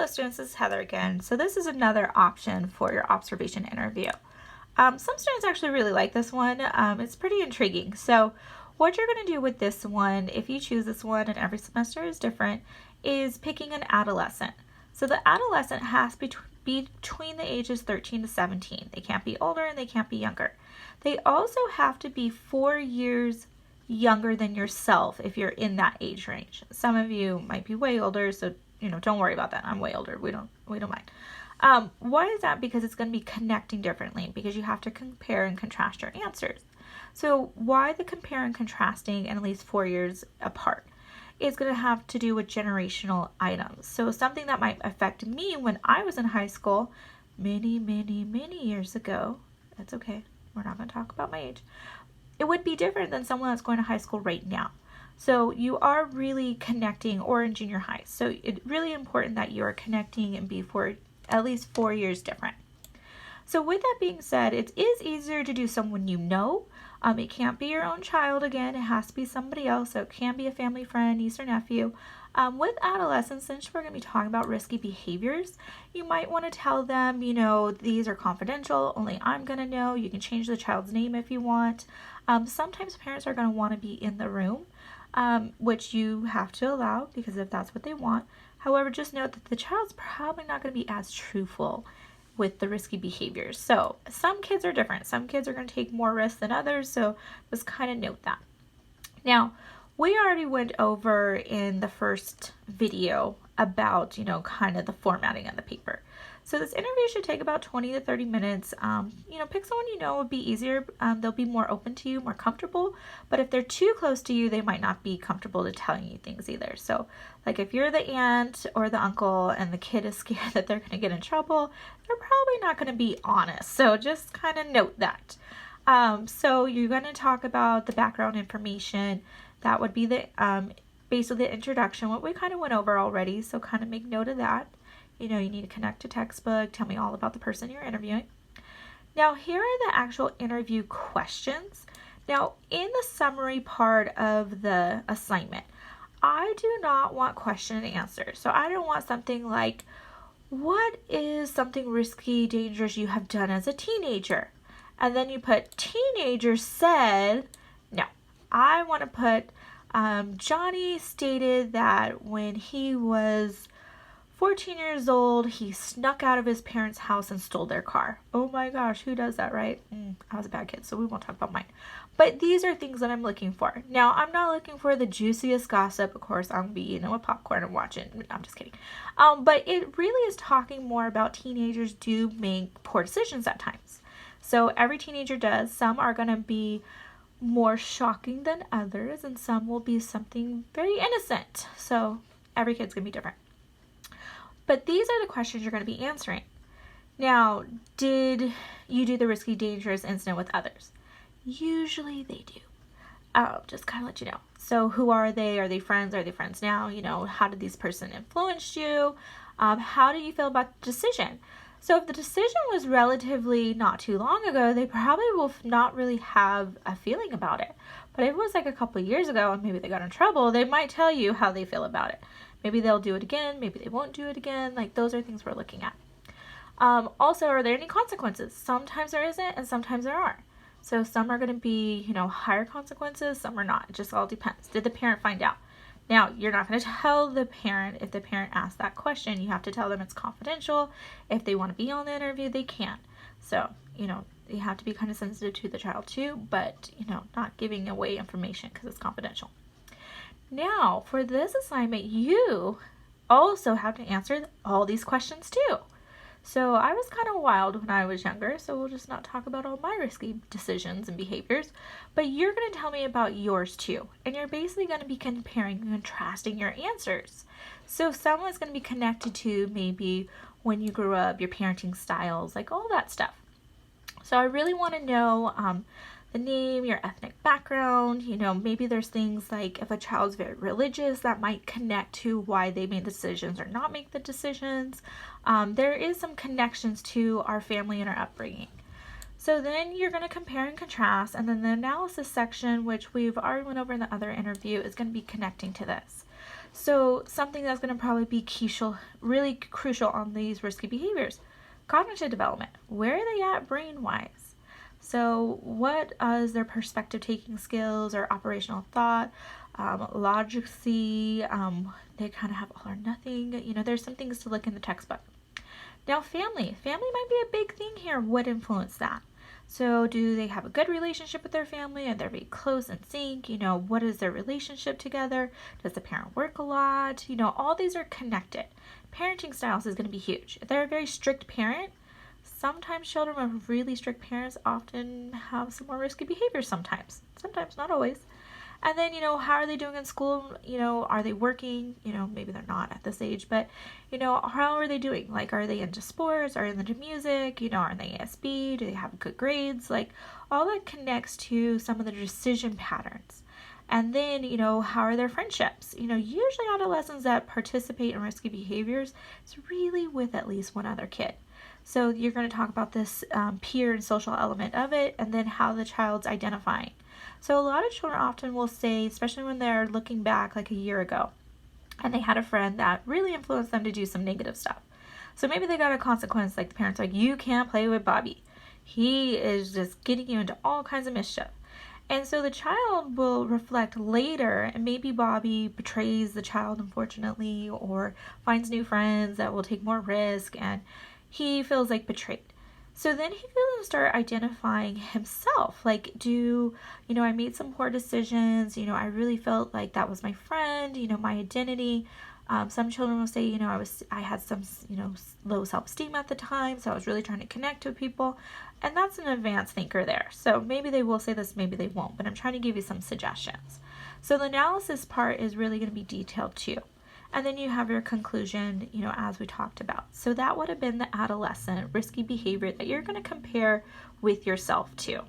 Hello students, this is Heather again. So this is another option for your observation interview. Some students actually really like this one. It's pretty intriguing. So what you're going to do with this one, if you choose this one, and every semester is different, is picking an adolescent. So the adolescent has to be between the ages 13 to 17. They can't be older and they can't be younger. They also have to be 4 years younger than yourself if you're in that age range. Some of you might be way older, so don't worry about that. I'm way older. We don't mind. Why is that? Because it's going to be connecting differently, because you have to compare and contrast your answers. So why the compare and contrasting and at least 4 years apart? It's going to have to do with generational items. So something that might affect me when I was in high school many years ago, that's okay, we're not going to talk about my age, it would be different than someone that's going to high school right now. So you are really connecting, or in junior high. So it's really important that you are connecting and be for at least 4 years different. So with that being said, it is easier to do someone you know. It can't be your own child again. It has to be somebody else. So it can be a family friend, niece or nephew. With adolescents, since we're going to be talking about risky behaviors, you might want to tell them, these are confidential. Only I'm going to know. You can change the child's name if you want. Sometimes parents are going to want to be in the room, which you have to allow because if that's what they want. However, just note that the child's probably not going to be as truthful with the risky behaviors. So some kids are different. Some kids are going to take more risks than others. So just kind of note that. Now, we already went over in the first video about, kind of the formatting of the paper. So this interview should take about 20 to 30 minutes. Pick someone would be easier. They'll be more open to you, more comfortable. But if they're too close to you, they might not be comfortable to telling you things either. So like if you're the aunt or the uncle and the kid is scared that they're going to get in trouble, they're probably not going to be honest. So just kind of note that. So you're going to talk about the background information. That would be the basically the introduction, what we kind of went over already. So kind of make note of that. You need to connect to textbook, tell me all about the person you're interviewing. Now, here are the actual interview questions. Now, in the summary part of the assignment, I do not want question and answer. So I don't want something like, what is something risky, dangerous you have done as a teenager? And then you put teenager said. No, I want to put Johnny stated that when he was 14 years old, he snuck out of his parents' house and stole their car. Oh my gosh, who does that, right? I was a bad kid, so we won't talk about mine. But these are things that I'm looking for. Now, I'm not looking for the juiciest gossip. Of course, I'm going to be eating with popcorn and watching. No, I'm just kidding. But it really is talking more about teenagers do make poor decisions at times. So every teenager does. Some are going to be more shocking than others, and some will be something very innocent. So every kid's going to be different. But these are the questions you're going to be answering. Now, did you do the risky, dangerous incident with others? Usually they do. Just kind of let you know. So who are they? Are they friends? Are they friends now? How did this person influence you? How do you feel about the decision? So if the decision was relatively not too long ago, they probably will not really have a feeling about it. But if it was like a couple of years ago and maybe they got in trouble, they might tell you how they feel about it. Maybe they'll do it again. Maybe they won't do it again. Like those are things we're looking at. Also, are there any consequences? Sometimes there isn't and sometimes there are. So some are going to be, higher consequences. Some are not. It just all depends. Did the parent find out? Now, you're not going to tell the parent if the parent asks that question. You have to tell them it's confidential. If they want to be on the interview, they can. So, you have to be kind of sensitive to the child too, but, not giving away information because it's confidential. Now, for this assignment, you also have to answer all these questions too. So I was kind of wild when I was younger, so we'll just not talk about all my risky decisions and behaviors, but you're going to tell me about yours too. And you're basically going to be comparing and contrasting your answers. So someone's going to be connected to maybe when you grew up, your parenting styles, like all that stuff. So I really want to know the name, your ethnic background, maybe there's things like if a child's very religious, that might connect to why they made the decisions or not make the decisions. There is some connections to our family and our upbringing. So then you're going to compare and contrast, and then the analysis section, which we've already went over in the other interview, is going to be connecting to this. So something that's going to probably be really crucial on these risky behaviors. Cognitive development. Where are they at brain-wise? So what is their perspective taking skills or operational thought, logicy, they kind of have all or nothing. There's some things to look in the textbook. Now family might be a big thing here. What influenced that? So do they have a good relationship with their family? Are they very close in sync? What is their relationship together? Does the parent work a lot? All these are connected. Parenting styles is going to be huge. If they're a very strict parent, sometimes children with really strict parents often have some more risky behavior sometimes, not always. And then, how are they doing in school? Are they working? Maybe they're not at this age, but, how are they doing? Like, are they into sports? Are they into music? Are they ASB? Do they have good grades? Like, all that connects to some of the decision patterns. And then, how are their friendships? Usually adolescents that participate in risky behaviors is really with at least one other kid. So you're going to talk about this peer and social element of it, and then how the child's identifying. So a lot of children often will say, especially when they're looking back like a year ago, and they had a friend that really influenced them to do some negative stuff. So maybe they got a consequence, like the parents are like, you can't play with Bobby. He is just getting you into all kinds of mischief. And so the child will reflect later, and maybe Bobby betrays the child, unfortunately, or finds new friends that will take more risk, and he feels like betrayed. So then he can start identifying himself, like, I made some poor decisions, I really felt like that was my friend, my identity. Some children will say, I had some, low self-esteem at the time, so I was really trying to connect with people, and that's an advanced thinker there. So maybe they will say this, maybe they won't, but I'm trying to give you some suggestions. So the analysis part is really going to be detailed too. And then you have your conclusion, as we talked about. So that would have been the adolescent risky behavior that you're going to compare with yourself to.